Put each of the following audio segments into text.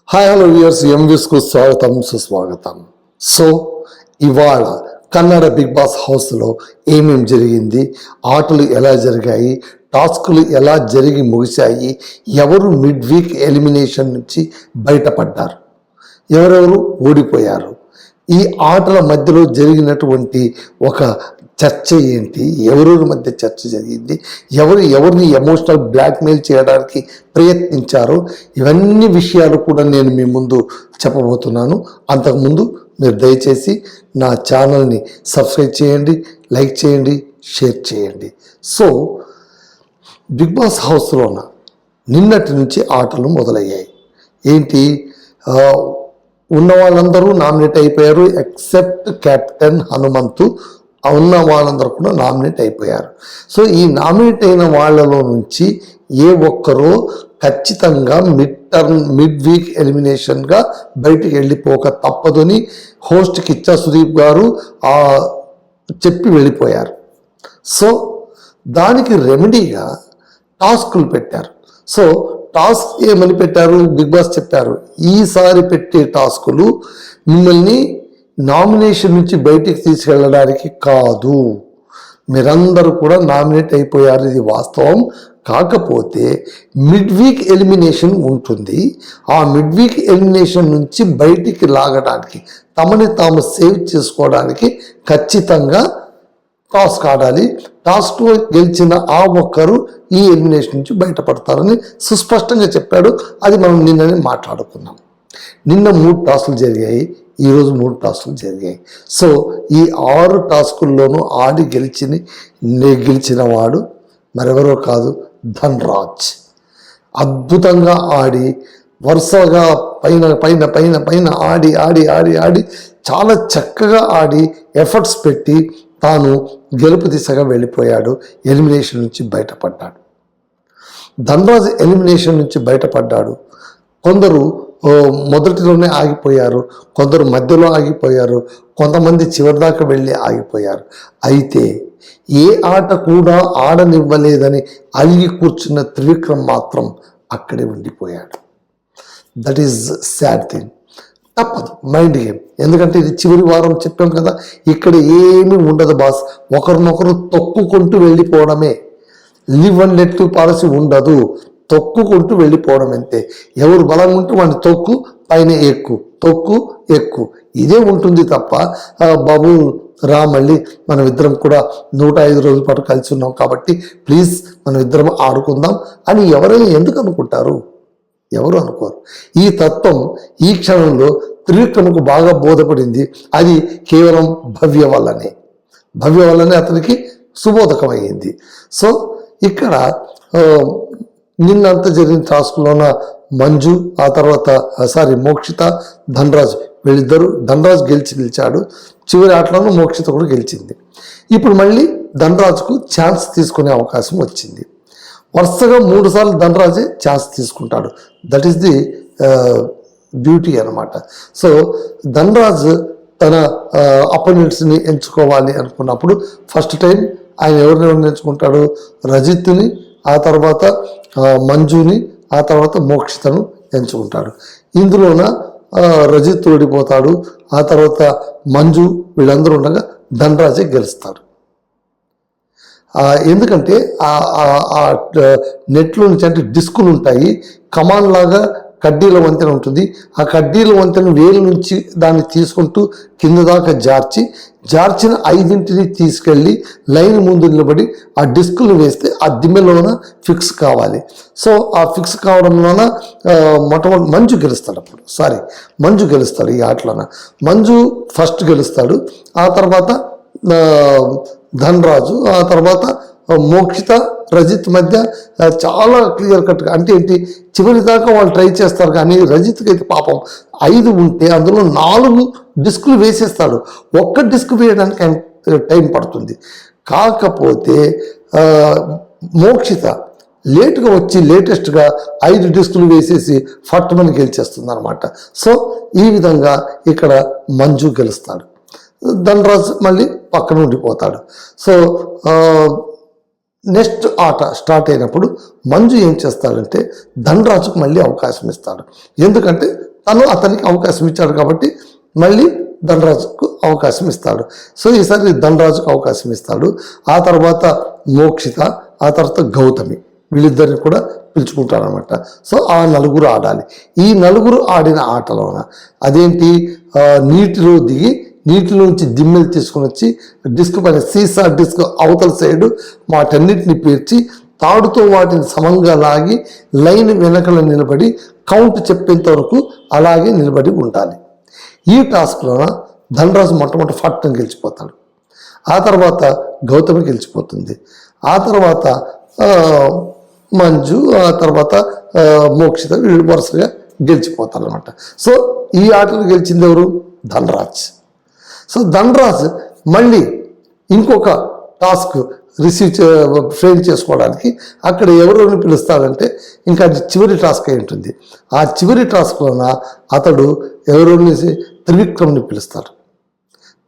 Hi hello viewers ఎంవిస్కు స్వాగతం సుస్వాగతం. So ఇవాళ కన్నడ బిగ్ బాస్ హౌస్లో ఏమేమి జరిగింది, ఆటలు ఎలా జరిగాయి, టాస్కులు ఎలా జరిగి ముగిశాయి, ఎవరు మిడ్ వీక్ ఎలిమినేషన్ నుంచి బయటపడ్డారు, ఎవరెవరు ఓడిపోయారు, ఈ ఆటల మధ్యలో జరిగినటువంటి ఒక చర్చ ఏంటి, ఎవరెవరి మధ్య చర్చ జరిగింది, ఎవరిని ఎమోషనల్ బ్లాక్మెయిల్ చేయడానికి ప్రయత్నించారో, ఇవన్నీ విషయాలు కూడా నేను మీ ముందు చెప్పబోతున్నాను. అంతకుముందు మీరు దయచేసి నా ఛానల్ని సబ్స్క్రైబ్ చేయండి, లైక్ చేయండి, షేర్ చేయండి. సో బిగ్ బాస్ హౌస్లోన నిన్నటి నుంచి ఆటలు మొదలయ్యాయి. ఏంటి, ఉన్న వాళ్ళందరూ నామినేట్ అయిపోయారు ఎక్సెప్ట్ కెప్టెన్ హనుమంతు. ఉన్న వాళ్ళందరూ కూడా నామినేట్ అయిపోయారు. సో ఈ నామినేట్ అయిన వాళ్ళలో నుంచి ఏ ఒక్కరో ఖచ్చితంగా మిడ్ వీక్ ఎలిమినేషన్గా బయటికి వెళ్ళిపోక తప్పదని హోస్ట్ కిచ్చా సుదీప్ గారు చెప్పి వెళ్ళిపోయారు. సో దానికి రెమెడీగా టాస్కులు పెట్టారు. సో టాస్క్ ఏమని పెట్టారు, బిగ్ బాస్ చెప్పారు, ఈసారి పెట్టే టాస్కులు మిమ్మల్ని నామినేషన్ నుంచి బయటికి తీసుకెళ్ళడానికి కాదు, మీరందరూ కూడా నామినేట్ అయిపోయారు, ఇది వాస్తవం. కాకపోతే మిడ్ వీక్ ఎలిమినేషన్ ఉంటుంది. ఆ మిడ్ వీక్ ఎలిమినేషన్ నుంచి బయటికి లాగడానికి, తమని తాము సేవ్ చేసుకోవడానికి ఖచ్చితంగా టాస్క్ ఆడాలి. టాస్క్లో గెలిచిన ఆ ఒక్కరు ఈ ఎలిమినేషన్ నుంచి బయటపడతారని సుస్పష్టంగా చెప్పాడు. అది మనం నిన్ననే మాట్లాడుకున్నాం. నిన్న 3 టాస్కులు జరిగాయి, ఈరోజు 3 టాస్కులు జరిగాయి. సో ఈ 6 టాస్కుల్లోనూ ఆడి గెలిచిన వాడు మరెవరో కాదు, ధన్రాజ్. అద్భుతంగా ఆడి వరుసగా పైన పైన పైన పైన ఆడి ఆడి ఆడి ఆడి చాలా చక్కగా ఆడి ఎఫర్ట్స్ పెట్టి తాను గెలుపు దిశగా వెళ్ళిపోయాడు. ఎలిమినేషన్ నుంచి బయటపడ్డాడు. ధన్రాజ్ ఎలిమినేషన్ నుంచి బయటపడ్డాడు. కొందరు మొదటిలోనే ఆగిపోయారు, కొందరు మధ్యలో ఆగిపోయారు, కొంతమంది చివరిదాకా వెళ్ళి ఆగిపోయారు. అయితే ఏ ఆట కూడా ఆడనివ్వలేదని అలిగి కూర్చున్న త్రివిక్రమ్ మాత్రం అక్కడే ఉండిపోయాడు. That is sad thing. తప్పదు, మైండ్ గేమ్. ఎందుకంటే ఇది చివరి వారం చెప్పాం కదా, ఇక్కడ ఏమీ ఉండదు బాస్, ఒకరినొకరు తొక్కుకుంటూ వెళ్ళిపోవడమే. లివ్ అండ్ లెట్ పాలసీ ఉండదు, తొక్కుకుంటూ వెళ్ళిపోవడం అంతే. ఎవరు బలంగా ఉంటే వాడిని తొక్కు, పైన ఎక్కు, తొక్కు ఎక్కు, ఇదే ఉంటుంది తప్ప బాబు రా మళ్ళీ మనం ఇద్దరం కూడా 105 రోజుల పాటు కలిసి ఉన్నాం కాబట్టి ప్లీజ్ మనం ఇద్దరం ఆడుకుందాం అని ఎవరైనా ఎందుకు అనుకుంటారు? ఎవరు అనుకోరు. ఈ తత్వం ఈ క్షణంలో త్రివిక్రమకు బాగా బోధపడింది. అది కేవలం భవ్య వల్లనే అతనికి సుబోధకమైంది. సో ఇక్కడ నిన్నంతా జరిగిన టాస్క్లోన మంజు, ఆ తర్వాత మోక్షిత, ధన్రాజ్, వీళ్ళిద్దరూ, ధన్రాజ్ గెలిచాడు. చివరి ఆటలోనూ మోక్షిత కూడా గెలిచింది. ఇప్పుడు మళ్ళీ ధన్రాజ్కు ఛాన్స్ తీసుకునే అవకాశం వచ్చింది. వరుసగా 3 సార్లు ధన్రాజే ఛాన్స్ తీసుకుంటాడు. దట్ ఈస్ ది బ్యూటీ అనమాట. సో ధన్రాజ్ తన అపోనెంట్స్ని ఎంచుకోవాలి అనుకున్నప్పుడు ఫస్ట్ టైం ఆయన ఎవరిని ఎంచుకుంటాడు, రజిత్ని, ఆ తర్వాత మంజుని, ఆ తర్వాత మోక్షితను ఎంచుకుంటాడు. ఇందులోన రజిత్ ఓడిపోతాడు, ఆ తర్వాత మంజు, వీళ్ళందరూ ఉండగా ధన్రాజే గెలుస్తాడు. ఎందుకంటే ఆ నెట్లో నుంచి, అంటే డిస్కులు ఉంటాయి, కమాన్ లాగా కడ్డీల వంతెన ఉంటుంది. ఆ కడ్డీల వంతెన వేలు నుంచి దాన్ని తీసుకుంటూ కింద దాకా జార్చిన 5ని తీసుకెళ్ళి లైన్ ముందు నిలబడి ఆ డిస్కులు వేస్తే ఆ దిమ్మెలోన ఫిక్స్ కావాలి. సో ఆ ఫిక్స్ కావడంలోన మొట్టమొదటి మంజు గెలుస్తాడు ఈ ఆటలోన. మంజు ఫస్ట్ గెలుస్తాడు, ఆ తర్వాత ధన్రాజు, ఆ తర్వాత మోక్షిత, రజిత్ మధ్య చాలా క్లియర్ కట్గా, అంటే ఏంటి, చివరి దాకా వాళ్ళు ట్రై చేస్తారు. కానీ రజిత్కి అయితే పాపం 5 ఉంటే అందులో 4 డిస్కులు వేసేస్తాడు. ఒక్క డిస్క్ వేయడానికి టైం పడుతుంది. కాకపోతే మోక్షిత లేటుగా వచ్చి లేటెస్ట్గా 5 డిస్కులు వేసేసి ఫట్టుమని గెలిచేస్తుంది అనమాట. సో ఈ విధంగా ఇక్కడ మంజు గెలుస్తాడు, ధన్రాజ్ మళ్ళీ పక్కన ఉండిపోతాడు. సో నెక్స్ట్ ఆట స్టార్ట్ అయినప్పుడు మంజు ఏం చేస్తాడంటే ధన్రాజుకు మళ్ళీ అవకాశం ఇస్తాడు. ఎందుకంటే తను అతనికి అవకాశం ఇచ్చాడు కాబట్టి మళ్ళీ ధనరాజుకు అవకాశం ఇస్తాడు. సో ఈసారి ధనరాజుకు అవకాశం ఇస్తాడు. ఆ తర్వాత మోక్షిత, ఆ తర్వాత గౌతమి, వీళ్ళిద్దరిని కూడా పిలుచుకుంటారనమాట. సో ఆ నలుగురు ఆడాలి. ఈ నలుగురు ఆడిన ఆటలోన అదేంటి, నీటిలో దిగి నీటిలోంచి దిమ్మెలు తీసుకొని వచ్చి డిస్క్ పైన సీసా డిస్క్ అవతల సైడు వాటన్నిటిని పేర్చి తాడుతో వాటిని సమంగా లాగి లైన్ వెనకల నిలబడి కౌంట్ చెప్పేంత వరకు అలాగే నిలబడి ఉండాలి. ఈ టాస్క్లోన ధనరాజు మొట్టమొదటి ఫట్ని గెలిచిపోతాడు. ఆ తర్వాత గౌతమి గెలిచిపోతుంది. ఆ తర్వాత మంజు, ఆ తర్వాత మోక్షిత, వీళ్ళు వరుసగా గెలిచిపోతారు అనమాట. సో ఈ ఆటను గెలిచింది ఎవరు? ధనరాజ్. సో ధనరాజ్ మళ్ళీ ఇంకొక టాస్క్ ఫ్రేమ్ చేసుకోవడానికి అక్కడ ఎవరెవరిని పిలుస్తాడంటే ఇంకా అది చివరి టాస్క్ అయి ఉంటుంది. ఆ చివరి టాస్క్లోన అతడు ఎవరెవరిని త్రివిక్రమ్ని పిలుస్తాడు.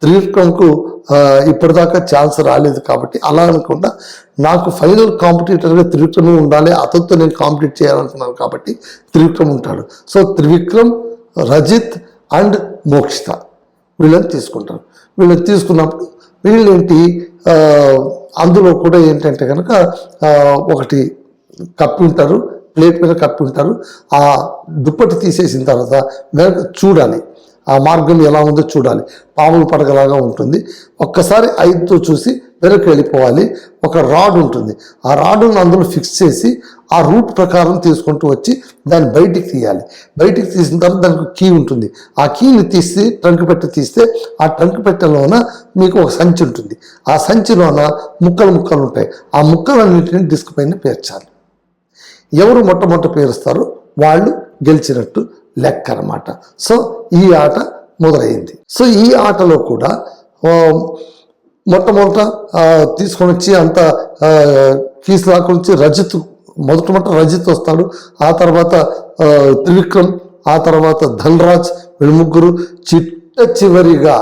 త్రివిక్రమ్కు ఇప్పటిదాకా ఛాన్స్ రాలేదు కాబట్టి అలా అనుకుండా నాకు ఫైనల్ కాంపిటీటర్గా త్రివిక్రమ్ ఉండాలి, అతనితో నేను కాంపిటీట్ చేయాలనుకున్నాను కాబట్టి త్రివిక్రమ్ ఉంటాడు. సో త్రివిక్రమ్, రజిత్ అండ్ మోక్షిత వీళ్ళని తీసుకుంటారు. వీళ్ళని తీసుకున్నప్పుడు వీళ్ళేంటి, అందులో కూడా ఏంటంటే కనుక ఒకటి కప్పి ఉంటారు, ప్లేట్ మీద కప్పి ఉంటారు. ఆ దుప్పటి తీసేసిన తర్వాత వెనక చూడాలి, ఆ మార్గం ఎలా ఉందో చూడాలి. పాముల పడగలాగా ఉంటుంది. ఒక్కసారి ఐదుతో చూసి వెనక్కి వెళ్ళిపోవాలి. ఒక రాడ్ ఉంటుంది, ఆ రాడ్ను అందులో ఫిక్స్ చేసి ఆ రూట్ ప్రకారం తీసుకుంటూ వచ్చి దాన్ని బయటికి తీయాలి. బయటికి తీసిన తర్వాత దానికి కీ ఉంటుంది. ఆ కీని తీసి ట్రంక్ పెట్టి తీస్తే ఆ ట్రంక్ పెట్టెలోన మీకు ఒక సంచి ఉంటుంది. ఆ సంచిలోన ముక్కలు ముక్కలు ఉంటాయి. ఆ ముక్కలన్నింటినీ డిస్క్ పైన పేర్చాలి. ఎవరు మొట్టమొదట పేరుస్తారో వాళ్ళు గెలిచినట్టు లెక్క అన్నమాట. సో ఈ ఆట మొదలైంది. సో ఈ ఆటలో కూడా మొట్టమొదట తీసుకొని వచ్చి అంత కీసు లాక్కొని వచ్చి మొదట రజిత్ వస్తాడు. ఆ తర్వాత త్రివిక్రమ్, ఆ తర్వాత ధనరాజ్, వీళ్ళు ముగ్గురు. చివరిగా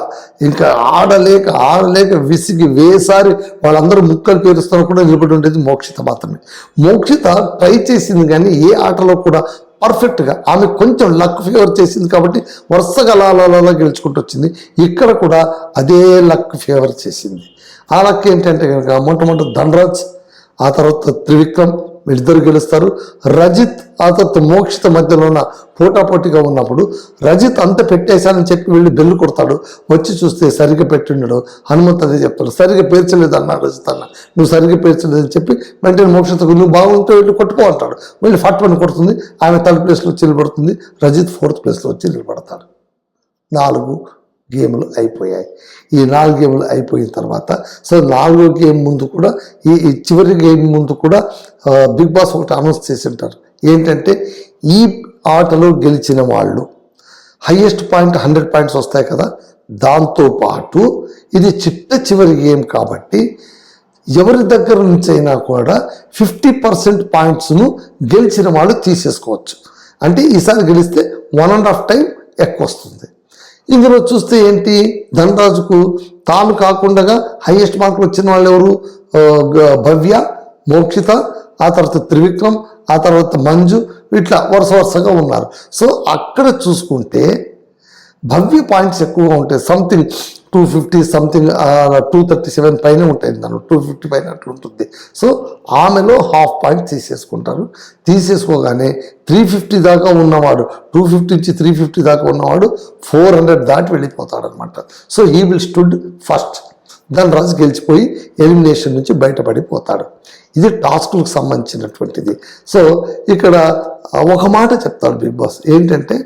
ఇంకా ఆడలేక విసిగి వేసారి వాళ్ళందరూ ముక్కలు పేరుస్తాను కూడా నిలబడి ఉండేది మోక్షిత మాత్రమే. మోక్షిత ట్రై చేసింది కానీ ఏ ఆటలో కూడా పర్ఫెక్ట్గా, ఆమె కొంచెం లక్ ఫేవర్ చేసింది కాబట్టి వరుసగా అలా గెలుచుకుంటూ వచ్చింది. ఇక్కడ కూడా అదే లక్ ఫేవర్ చేసింది. ఆ లక్ ఏంటంటే కనుక మొట్టమొదటి ధనరాజ్, ఆ తర్వాత త్రివిక్రమ్ వీళ్ళిద్దరు గెలుస్తారు. రజిత్ ఆ తర్వాత మోక్షిత మధ్యలోన పోటాపోటీగా ఉన్నప్పుడు రజిత్ అంత పెట్టేశానని చెప్పి వెళ్ళి బెల్లు కొడతాడు. వచ్చి చూస్తే సరిగ్గా పెట్టిండడు. హనుమంత్ అదే చెప్తాడు, సరిగ్గా పేర్చలేదు అన్నాడు రజిత్ అన్న, నువ్వు సరిగ్గా పేర్చలేదని చెప్పి వెంటనే మోక్షితకు నువ్వు బాగుంటే వెళ్ళి కొట్టుకో అంటాడు. వెళ్ళి ఫట్ పని కొడుతుంది. ఆమె థర్డ్ ప్లేస్లో వచ్చి నిలబడుతుంది. రజిత్ ఫోర్త్ ప్లేస్లో వచ్చి నిలబడతాడు. 4 గేములు అయిపోయాయి. ఈ 4 గేములు అయిపోయిన తర్వాత సో 4వ గేమ్ ముందు కూడా ఈ చివరి గేమ్ ముందు కూడా బిగ్ బాస్ ఒకటి అనౌన్స్ చేసి ఉంటారు. ఏంటంటే ఈ ఆటలో గెలిచిన వాళ్ళు హైయెస్ట్ పాయింట్ 100 పాయింట్స్ వస్తాయి కదా, దాంతోపాటు ఇది చివరి గేమ్ కాబట్టి ఎవరి దగ్గర నుంచి అయినా కూడా 50% పాయింట్స్ను గెలిచిన వాళ్ళు తీసేసుకోవచ్చు. అంటే ఈసారి గెలిస్తే 1.5 టైం ఎక్కువ వస్తుంది. ఇందులో చూస్తే ఏంటి, ధనరాజుకు తాను కాకుండా హైయెస్ట్ మార్కులు వచ్చిన వాళ్ళు ఎవరు, భవ్య, మోక్షిత, ఆ తర్వాత త్రివిక్రమ్, ఆ తర్వాత మంజు, ఇట్లా వరుసగా ఉన్నారు. సో అక్కడ చూసుకుంటే భవ్య పాయింట్స్ ఎక్కువగా ఉంటాయి. సంథింగ్ 250 సంథింగ్ 237 పైన ఉంటాయి, దాని 250 పైన అట్లా ఉంటుంది. సో ఆమెలో ½ పాయింట్ తీసేసుకుంటారు. తీసేసుకోగానే 350 దాకా ఉన్నవాడు, 250 నుంచి 350 దాకా ఉన్నవాడు 400 దాటి వెళ్ళిపోతాడు అనమాట. So he will stood first. Dhanraj గెలిచిపోయి ఎలిమినేషన్ నుంచి బయటపడిపోతాడు. ఇది టాస్క్లకు సంబంధించినటువంటిది. సో ఇక్కడ ఒక మాట చెప్తాడు బిగ్ బాస్, ఏంటంటే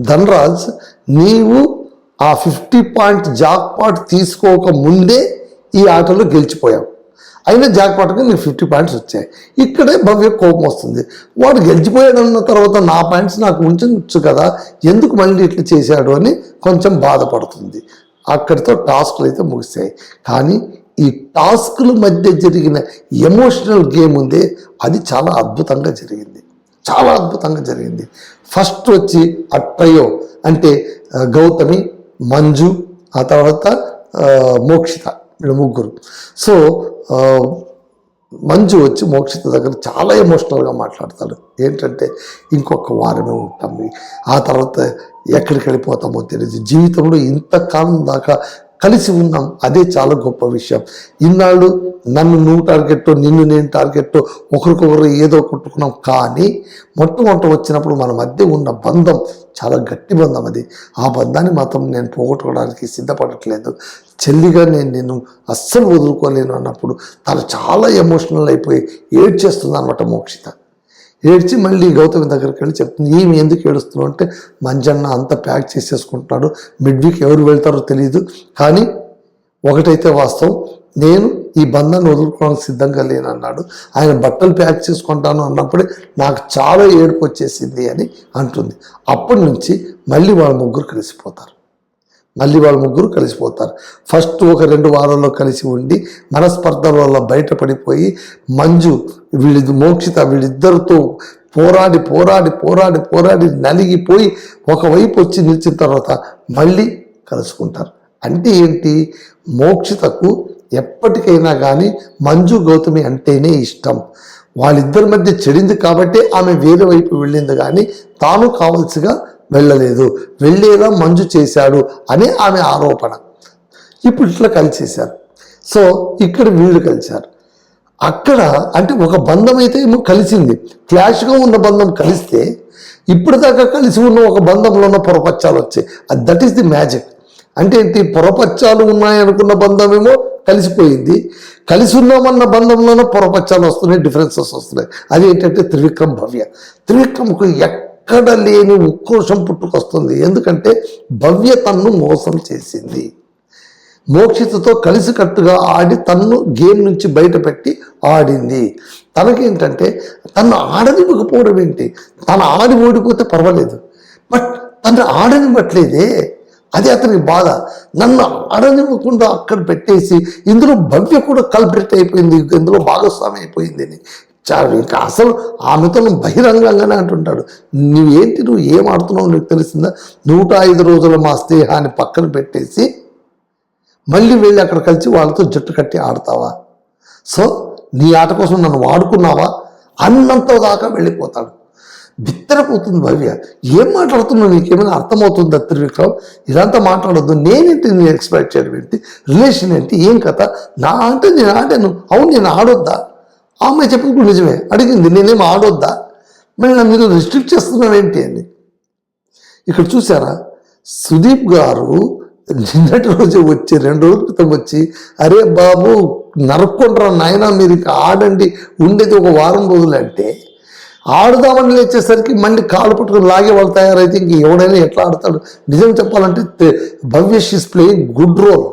ధనరాజ్ నీవు ఆ 50 పాయింట్ జాక్పాట్ తీసుకోక ముందే ఈ ఆటలో గెలిచిపోయావు, అయినా జాక్పాట్గా నీకు 50 పాయింట్స్ వచ్చాయి. ఇక్కడే భవ్య కోపం వస్తుంది. వాడు గెలిచిపోయాడన్న తర్వాత నా పాయింట్స్ నాకు ఉంచవచ్చు కదా, ఎందుకు మళ్ళీ ఇట్లా చేశాడు అని కొంచెం బాధపడుతుంది. అక్కడితో టాస్క్లు అయితే ముగిశాయి. కానీ ఈ టాస్కుల మధ్య జరిగిన ఎమోషనల్ గేమ్ ఉందే, అది చాలా అద్భుతంగా జరిగింది. ఫస్ట్ వచ్చి అట్రయో అంటే గౌతమి, మంజు, ఆ తర్వాత మోక్షిత, వీళ్ళు ముగ్గురు. సో మంజు వచ్చి మోక్షిత దగ్గర చాలా ఎమోషనల్గా మాట్లాడతాడు. ఏంటంటే ఇంకొక వారమే ఉంటాం, ఆ తర్వాత ఎక్కడికి వెళ్ళిపోతామో తెలియదు, జీవితంలో ఇంతకాలం దాకా కలిసి ఉన్నాం, అదే చాలా గొప్ప విషయం. ఇన్నాళ్ళు నన్ను నువ్వు టార్గెట్, నిన్ను నేను టార్గెట్, ఒకరికొకరు ఏదో కొట్టుకున్నాం, కానీ మొట్టమొదట వచ్చినప్పుడు మన మధ్య ఉన్న బంధం చాలా గట్టి బంధం. అది ఆ బంధాన్ని మాత్రం నేను పోగొట్టుకోవడానికి సిద్ధపడట్లేదు. చెల్లిగా నేను అస్సలు వదులుకోలేను అన్నప్పుడు తను చాలా ఎమోషనల్ అయిపోయి ఏడ్చేస్తుంది అనమాట మోక్షిత. ఏడ్చి మళ్ళీ గౌతమి దగ్గరికి వెళ్ళి చెప్తుంది, ఏమి ఎందుకు ఏడుస్తున్నావు అంటే, మంజన్న అంతా ప్యాక్ చేసేసుకుంటున్నాడు, మిడ్ వీక్ ఎవరు వెళ్తారో తెలియదు, కానీ ఒకటైతే వాస్తవం, నేను ఈ బంధాన్ని వదులుకోవడానికి సిద్ధంగా లేనన్నాడు. ఆయన బట్టలు ప్యాక్ చేసుకుంటాను అన్నప్పుడే నాకు చాలా ఏడుపు వచ్చేసింది అని అంటుంది. అప్పటి నుంచి మళ్ళీ వాళ్ళ ముగ్గురు కలిసిపోతారు. ఫస్ట్ ఒక 2 వారాల్లో కలిసి ఉండి మనస్పర్ధల వల్ల బయటపడిపోయి మంజు మోక్షిత వీళ్ళిద్దరితో పోరాడి నలిగిపోయి ఒకవైపు వచ్చి నిలిచిన తర్వాత మళ్ళీ కలుసుకుంటారు. అంటే ఏంటి, మోక్షితకు ఎప్పటికైనా కానీ మంజు గౌతమి అంటేనే ఇష్టం. వాళ్ళిద్దరి మధ్య చెడింది కాబట్టి ఆమె వేరే వైపు వెళ్ళింది, కానీ తాను కావలసిగా వెళ్ళలేదు, వెళ్ళేలా మంజు చేశాడు అని ఆమె ఆరోపణ. ఇప్పుడు ఇట్లా కలిసేశారు. సో ఇక్కడ వీళ్ళు కలిశారు. అక్కడ అంటే ఒక బంధం అయితే ఏమో కలిసింది, క్లాష్గా ఉన్న బంధం కలిస్తే ఇప్పుడు దాకా కలిసి ఉన్న ఒక బంధంలో ఉన్న పొరపచ్చాలు వచ్చాయి. That is the magic. అంటే ఏంటి, పొరపచ్చాలు ఉన్నాయనుకున్న బంధం ఏమో కలిసిపోయింది, కలిసి ఉన్నామన్న బంధంలోనూ పొరపచ్చాలు వస్తున్నాయి, డిఫరెన్సెస్ వస్తున్నాయి. అది ఏంటంటే త్రివిక్రమ్కు ఎక్కడ లేని ఉక్రోషం పుట్టుకొస్తుంది. ఎందుకంటే భవ్య తన్ను మోసం చేసింది, మోక్షితతో కలిసికట్టుగా ఆడి తన్ను గేమ్ నుంచి బయటపెట్టి ఆడింది. తనకేంటంటే తను ఆడనివ్వకపోవడం ఏంటి, తను ఆడి ఓడిపోతే పర్వాలేదు, బట్ తను ఆడనివ్వట్లేదే, అది అతనికి బాధ. నన్ను ఆడనివ్వకుండా అక్కడ పెట్టేసి ఇందులో భవ్య కూడా కల్ప్రిట్ అయిపోయింది, ఇందులో భాగస్వామి అయిపోయింది అని ఇంకా అసలు ఆమెతో బహిరంగంగానే అంటుంటాడు, నువ్వు ఏం ఆడుతున్నావు నీకు తెలిసిందా, 105 రోజుల మా స్నేహాన్ని పక్కన పెట్టేసి మళ్ళీ వెళ్ళి అక్కడ కలిసి వాళ్ళతో జట్టు కట్టి ఆడతావా, సో నీ ఆట కోసం నన్ను వాడుకున్నావా అన్నంత దాకా వెళ్ళిపోతాడు. బిత్తరపోతుంది భవ్య. ఏం మాట్లాడుతున్నావు, నీకేమైనా అర్థమవుతుందా త్రివిక్రమ్, ఇదంతా మాట్లాడొద్దు, నేనేంటి నేను ఎక్స్పెక్ట్ చేయడం ఏంటి, రిలేషన్ ఏంటి, ఏం కథ, నా అంటే నేను ఆడాను, అవును నేను ఆడొద్దా, ఆమె చెప్పినప్పుడు నిజమే అడిగింది, నేనేం ఆడొద్దా, మళ్ళీ నా మీరు రిస్ట్రిక్ట్ చేస్తున్నావేంటి అని. ఇక్కడ చూసారా, సుదీప్ గారు నిన్నటి రోజు వచ్చి 2 రోజుల క్రితం వచ్చి, అరే బాబు నరుక్కుంటారా నాయన, మీరు ఇంకా ఆడండి, ఉండేది ఒక వారం రోజులు అంటే ఆడుదామని లేచేసరికి మళ్ళీ కాళ్ళు పట్టుకుని లాగే వాళ్ళు తయారైతే ఇంక ఎవడైనా ఎట్లా ఆడతాడు. నిజం చెప్పాలంటే భవ్య షీస్ ప్లేయింగ్ గుడ్ రోల్,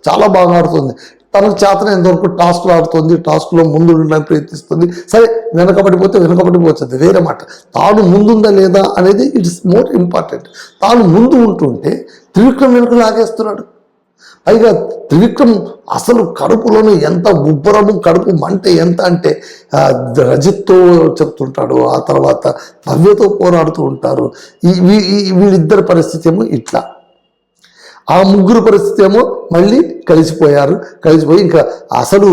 చాలా బాగా ఆడుతుంది. తనకు చేతనైనంతవరకు టాస్క్లు ఆడుతుంది, టాస్క్లో ముందు ఉండడానికి ప్రయత్నిస్తుంది. సరే వెనకబడిపోతుంది వేరే మాట, తాను ముందుందా లేదా అనేది ఇట్స్ మోర్ ఇంపార్టెంట్. తాను ముందు ఉంటుంటే త్రివిక్రమ్ వెనుక లాగేస్తున్నాడు. పైగా త్రివిక్రమ్ అసలు కడుపులోనే ఎంత ఉబ్బరము, కడుపు మంట ఎంత అంటే రజిత్తో చెప్తుంటాడు, ఆ తర్వాత భవ్యతో పోరాడుతూ ఉంటారు. వీళ్ళిద్దరి పరిస్థితి ఏమో ఇట్లా, ఆ ముగ్గురు పరిస్థితి ఏమో మళ్ళీ కలిసిపోయి ఇంకా అసలు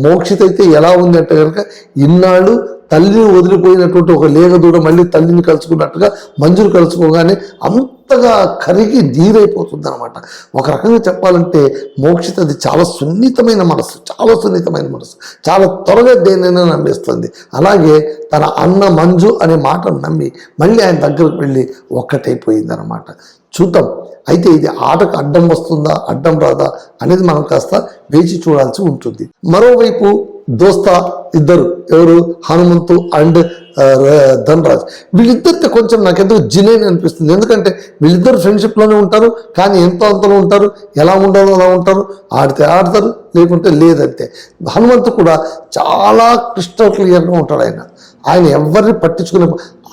మోక్షిత అయితే ఎలా ఉంది అంటే కనుక, ఇన్నాళ్ళు తల్లిని వదిలిపోయినటువంటి ఒక లేగదూడ మళ్ళీ తల్లిని కలుసుకున్నట్టుగా మంజును కలుసుకోగానే అంతగా కరిగి నీరైపోతుంది అనమాట. ఒక రకంగా చెప్పాలంటే మోక్షిత అది చాలా సున్నితమైన మనసు, చాలా త్వరగా దేనైనా నమ్మేస్తుంది. అలాగే తన అన్న మంజు అనే మాట నమ్మి మళ్ళీ ఆయన దగ్గరకు వెళ్ళి ఒక్కటైపోయింది అనమాట. చూద్దాం, అయితే ఇది ఆటకు అడ్డం వస్తుందా అడ్డం రాదా అనేది మనం కాస్త వేచి చూడాల్సి ఉంటుంది. మరోవైపు దోస్తా ఇద్దరు, ఎవరు, హనుమంతు అండ్ ధనరాజ్, వీళ్ళిద్దరితో కొంచెం నాకెందుకు జినైన్ అనిపిస్తుంది. ఎందుకంటే వీళ్ళిద్దరు ఫ్రెండ్షిప్లోనే ఉంటారు, కానీ ఎంతో అంతలో ఉంటారు, ఎలా ఉండాలో అలా ఉంటారు, ఆడితే ఆడతారు, లేకుంటే లేదంతే. హనుమంతు కూడా చాలా క్రిస్టల్ క్లియర్గా ఉంటాడు. ఆయన ఎవరిని పట్టించుకునే,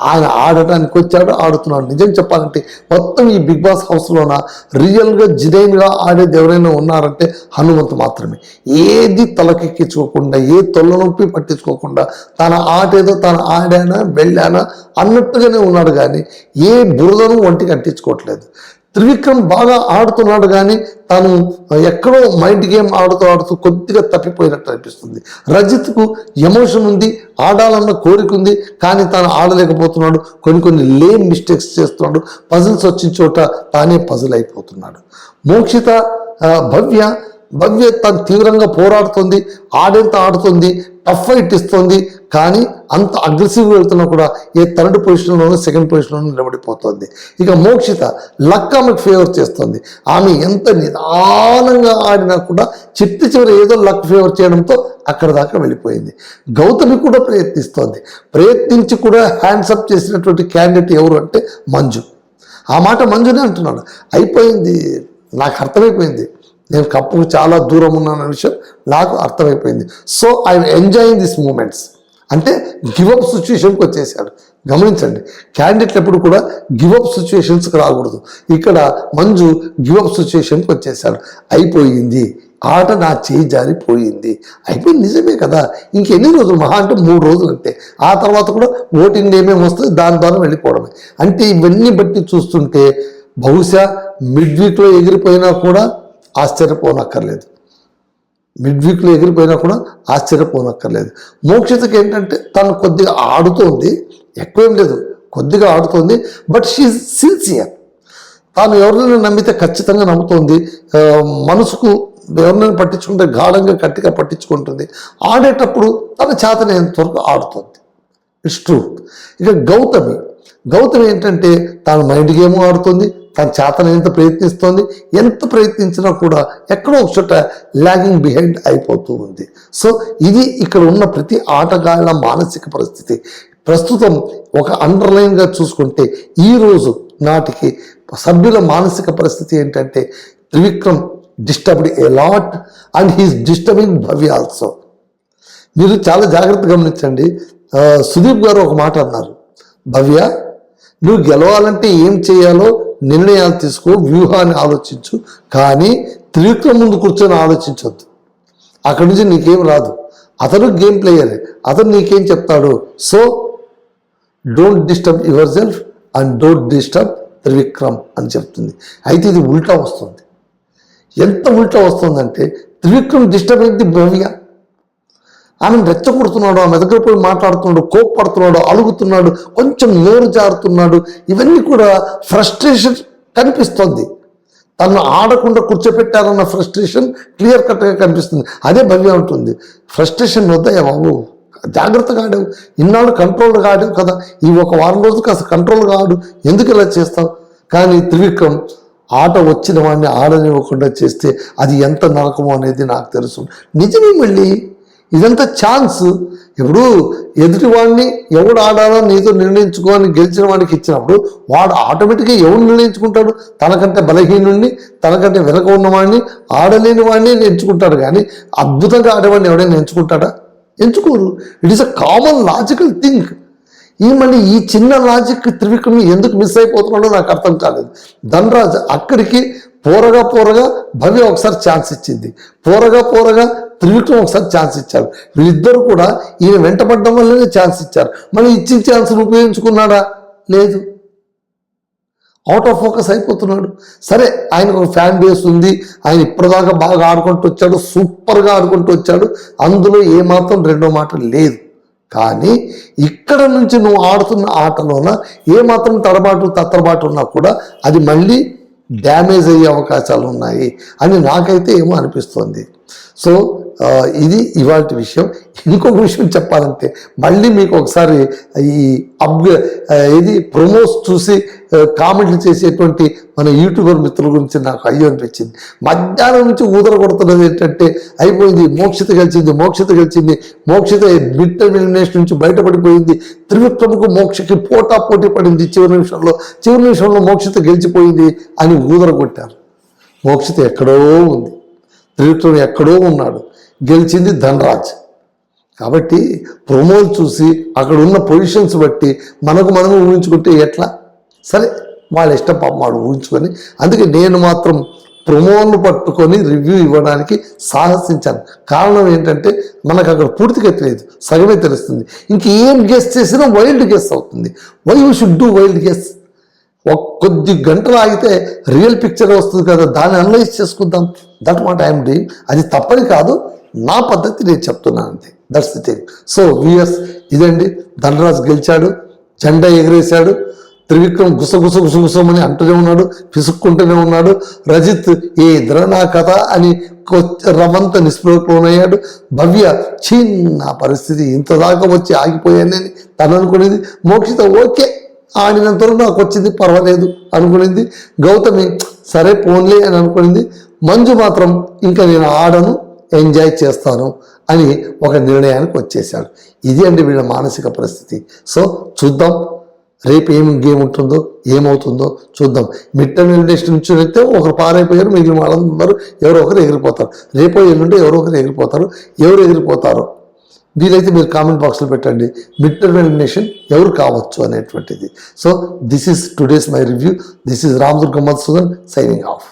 ఆయన ఆడటానికి వచ్చాడు, ఆడుతున్నాడు. నిజం చెప్పాలంటే మొత్తం ఈ బిగ్ బాస్ హౌస్లోన రియల్గా జినైన్గా ఆడేది ఎవరైనా ఉన్నారంటే హనుమంతు మాత్రమే. ఏది తలకెక్కించుకోకుండా, ఏ తొల్ల నొప్పి పట్టించుకోకుండా, తన ఆట ఏదో తను ఆడానా వెళ్ళానా అన్నట్టుగానే ఉన్నాడు, కానీ ఏ బురదను ఒంటికి అంటించుకోవట్లేదు. త్రివిక్రమ్ బాగా ఆడుతున్నాడు కానీ తను ఎక్కడో మైండ్ గేమ్ ఆడుతూ కొద్దిగా తప్పిపోయినట్టు అనిపిస్తుంది. రజిత్కు ఎమోషన్ ఉంది, ఆడాలన్న కోరిక ఉంది, కానీ తాను ఆడలేకపోతున్నాడు. కొన్ని లేమ్ మిస్టేక్స్ చేస్తున్నాడు. పజిల్స్ వచ్చిన చోట తానే పజిల్ అయిపోతున్నాడు. మోక్షిత భవ్య తను తీవ్రంగా పోరాడుతుంది, ఆడేంత ఆడుతుంది, టఫ్ ఫైట్ ఇస్తుంది, కానీ అంత అగ్రెసివ్గా వెళ్తున్నా కూడా ఏ థర్డ్ పొజిషన్లోనూ సెకండ్ పొజిషన్లోనూ నిలబడిపోతుంది. ఇక మోక్షిత లక్ ఆమెకు ఫేవర్ చేస్తుంది. ఆమె ఎంత నిదానంగా ఆడినా కూడా చివరి ఏదో లక్ ఫేవర్ చేయడంతో అక్కడ దాకా వెళ్ళిపోయింది. గౌతమి కూడా ప్రయత్నించి కూడా హ్యాండ్సప్ చేసినటువంటి క్యాండిడేట్ ఎవరు అంటే మంజు. ఆ మాట మంజునే అంటున్నాడు. అయిపోయింది, నాకు అర్థమైపోయింది, నేను కప్పుకు చాలా దూరం ఉన్నానన్న విషయం నాకు అర్థమైపోయింది. So I enjoying this moments అంటే గివప్ సిచ్యువేషన్కి వచ్చేసాడు. గమనించండి, క్యాండిడేట్ ఎప్పుడు కూడా గివప్ సిచ్యువేషన్స్కి రాకూడదు. ఇక్కడ మంజు గివప్ సిచ్యువేషన్కి వచ్చేసాడు. అయిపోయింది, ఆట నా చేయి జారిపోయింది, అయిపోయింది. నిజమే కదా, ఇంకెన్ని రోజులు, మహా అంటే 3 రోజులు అంతే. ఆ తర్వాత కూడా ఓటింగ్ ఏమేమి వస్తుంది దాని ద్వారా వెళ్ళిపోవడమే. అంటే ఇవన్నీ బట్టి చూస్తుంటే బహుశా మిడ్ వీక్లో ఎగిరిపోయినా కూడా ఆశ్చర్యపోనక్కర్లేదు. మోక్షితకి ఏంటంటే తను కొద్దిగా ఆడుతోంది, ఎక్కువేం లేదు, కొద్దిగా ఆడుతోంది. But she sincere. తాను ఎవరినైనా నమ్మితే ఖచ్చితంగా నమ్ముతోంది. మనసుకు ఎవరినైనా పట్టించుకుంటే గాఢంగా గట్టిగా పట్టించుకుంటుంది. ఆడేటప్పుడు తన చేతనైనంతవరకు ఆడుతుంది. It's true. ఇక గౌతమి ఏంటంటే తాను మైండ్ గేమ్ ఆడుతుంది, తన చేతనైనంత ప్రయత్నిస్తోంది. ఎంత ప్రయత్నించినా కూడా ఎక్కడో ఒక చోట లాగింగ్ బిహైండ్ అయిపోతూ ఉంది. సో ఇది ఇక్కడ ఉన్న ప్రతి ఆటగాళ్ల మానసిక పరిస్థితి. ప్రస్తుతం ఒక అండర్లైన్గా చూసుకుంటే ఈ రోజు నాటికి సభ్యుల మానసిక పరిస్థితి ఏంటంటే Trivikram disturbed a lot and he's disturbing Bhavya also. మీరు చాలా జాగ్రత్తగా గమనించండి. సుదీప్ గారు ఒక మాట అన్నారు, భవ్య నువ్వు గెలవాలంటే ఏం చేయాలో నిర్ణయాలు తీసుకో, వ్యూహాన్ని ఆలోచించు, కానీ త్రివిక్రమ్ ముందు కూర్చొని ఆలోచించొద్దు. అక్కడి నుంచి నీకేం రాదు. అతను గేమ్ ప్లేయరే, అతను నీకేం చెప్తాడు. So don't disturb your self and don't disturb Trivikram అని చెప్తుంది. అయితే ఇది ఉల్టా వస్తుంది. ఎంత ఉల్టా వస్తుందంటే త్రివిక్రమ్ డిస్టర్బ్ అయింది భవ్య. ఆమెను రెచ్చగొడుతున్నాడు, ఆమె దగ్గర పోయి మాట్లాడుతున్నాడు, కోప్పడుతున్నాడు, అలుగుతున్నాడు, కొంచెం నోరు జారుతున్నాడు. ఇవన్నీ కూడా ఫ్రస్ట్రేషన్ కనిపిస్తుంది. తను ఆడకుండా కూర్చోపెట్టారన్న ఫ్రస్ట్రేషన్ క్లియర్ కట్గా కనిపిస్తుంది. అదే భవ్య ఉంటుంది. ఫ్రస్ట్రేషన్ వద్దయ్యా బాబు, జాగ్రత్తగా ఆడావు, ఇన్నాళ్ళు కంట్రోల్గా ఆడావు కదా, ఈ ఒక వారం రోజులు కాస్త కంట్రోల్గా ఆడు, ఎందుకు ఇలా చేస్తావు. కానీ త్రివిక్రమ్ ఆట వచ్చిన వాడిని ఆడనివ్వకుండా చేస్తే అది ఎంత నరకమో అనేది నాకు తెలుసు. నిజమే, మళ్ళీ ఇదంతా ఛాన్స్. ఇప్పుడు ఎదుటివాడిని ఎవడు ఆడాలో నీతో నిర్ణయించుకోని గెలిచిన వాడికి ఇచ్చినప్పుడు వాడు ఆటోమేటిక్గా ఎవడు నిర్ణయించుకుంటాడు, తనకంటే బలహీనుడిని, తనకంటే వెనక ఉన్నవాడిని, ఆడలేని వాడిని ఎంచుకుంటాడు. కానీ అద్భుతంగా ఆడేవాడిని ఎవడైనా ఎంచుకుంటాడా? ఎంచుకోరు. It is a common logical thing. మళ్ళీ ఈ చిన్న లాజిక్ త్రివిక్రమ్ ఎందుకు మిస్ అయిపోతున్నాడో నాకు అర్థం కాలేదు. ధనరాజ్ అక్కడికి పోరగా భవ్య ఒకసారి ఛాన్స్ ఇచ్చింది, పోరగా త్రివిక్రమ్ ఒకసారి ఛాన్స్ ఇచ్చారు. వీళ్ళిద్దరు కూడా ఈయన వెంటపడడం వల్లనే ఛాన్స్ ఇచ్చారు. మళ్ళీ ఇచ్చిన ఛాన్స్ను ఉపయోగించుకున్నాడా? లేదు. అవుట్ ఆఫ్ ఫోకస్ అయిపోతున్నాడు. సరే, ఆయనకు ఒక ఫ్యాన్ బేస్ ఉంది, ఆయన ఇప్పటిదాకా బాగా ఆడుకుంటూ వచ్చాడు, సూపర్గా ఆడుకుంటూ వచ్చాడు, అందులో ఏమాత్రం రెండో మాట లేదు. కానీ ఇక్కడ నుంచి నువ్వు ఆడుతున్న ఆటలోన ఏమాత్రం తత్తరబాటు ఉన్నా కూడా అది మళ్ళీ డ్యామేజ్ అయ్యే అవకాశాలు ఉన్నాయి అని నాకైతే ఏమో అనిపిస్తుంది. సో ఇది ఇవాల్టి విషయం. ఇంకొక విషయం చెప్పాలంటే మళ్ళీ మీకు ఒకసారి ఇది ప్రమోస్ చూసి కామెంట్లు చేసేటువంటి మన యూట్యూబర్ మిత్రుల గురించి నాకు అయ్యో అనిపించింది. మధ్యాహ్నం నుంచి ఊదర కొడుతున్నది ఏంటంటే అయిపోయింది, మోక్షిత గెలిచింది, మోక్షిత మిడ్ ఎలిమినేషన్ నుంచి బయటపడిపోయింది, త్రివిక్రమ్కు మోక్షకి పోటీ పడింది, చివరి నిమిషంలో మోక్షిత గెలిచిపోయింది అని ఊదర కొట్టారు. మోక్షిత ఎక్కడో ఉంది, త్రివిక్రమ్ ఎక్కడో ఉన్నాడు, గెలిచింది ధనరాజ్. కాబట్టి ప్రొమోలు చూసి అక్కడ ఉన్న పొజిషన్స్ బట్టి మనము ఊహించుకుంటే ఎట్లా? సరే, వాళ్ళ ఇష్టం పాపం వాడు ఊహించుకొని. అందుకే నేను మాత్రం ప్రొమోలను పట్టుకొని రివ్యూ ఇవ్వడానికి సాహసించాను. కారణం ఏంటంటే మనకు అక్కడ పూర్తిగా తెలియదు, సగమే తెలుస్తుంది. ఇంకేం గెస్ చేసినా వైల్డ్ గెస్ అవుతుంది. Why you should do wild guess? కొద్ది గంటలు ఆగితే రియల్ పిక్చర్ వస్తుంది కదా, దాన్ని అనలైజ్ చేసుకుందాం. That what I'm doing. అది తప్పని కాదు, నా పద్ధతి నేను చెప్తున్నాను అంతే. That's the thing. So VS ఇదండి, ధనరాజ్ గెలిచాడు, జెండా ఎగిరేశాడు. త్రివిక్రమ్ గుసగుసమని అంటూనే ఉన్నాడు, పిసుక్కుంటూనే ఉన్నాడు. రజిత్ ఏ ద్రనా కథ అని రవంత నిస్పృహలోనయ్యాడు. భవ్య చిన్న పరిస్థితి, ఇంత దాకా వచ్చి ఆగిపోయానని తను అనుకునేది. మోక్షిత ఓకే, ఆడినంతలో నాకు వచ్చింది, పర్వాలేదు అనుకునింది. గౌతమి సరే పోన్లే అని అనుకునింది. మంజు మాత్రం ఇంకా నేను ఆడను, ఎంజాయ్ చేస్తాను అని ఒక నిర్ణయానికి వచ్చేసాడు. ఇది అండి వీళ్ళ మానసిక పరిస్థితి. సో చూద్దాం రేపు ఏమి గేమ్ ఉంటుందో, ఏమవుతుందో చూద్దాం. మిడ్ టర్మ్ ఎలిమినేషన్ నుంచి అయితే ఒకరు పారైపోయారు, మిగిలిన వాళ్ళందరూ ఎవరో ఒకరు ఎగిరిపోతారు. రేపో ఎల్లుండి ఎవరో ఒకరు ఎగిరిపోతారు. ఎవరు ఎగిరిపోతారో వీలైతే మీరు కామెంట్ బాక్స్లో పెట్టండి, మిడ్ టర్మ్ ఎలిమినేషన్ ఎవరు కావచ్చు అనేటువంటిది. So this is today's my review. This is Ramadurga Madhusudan signing of.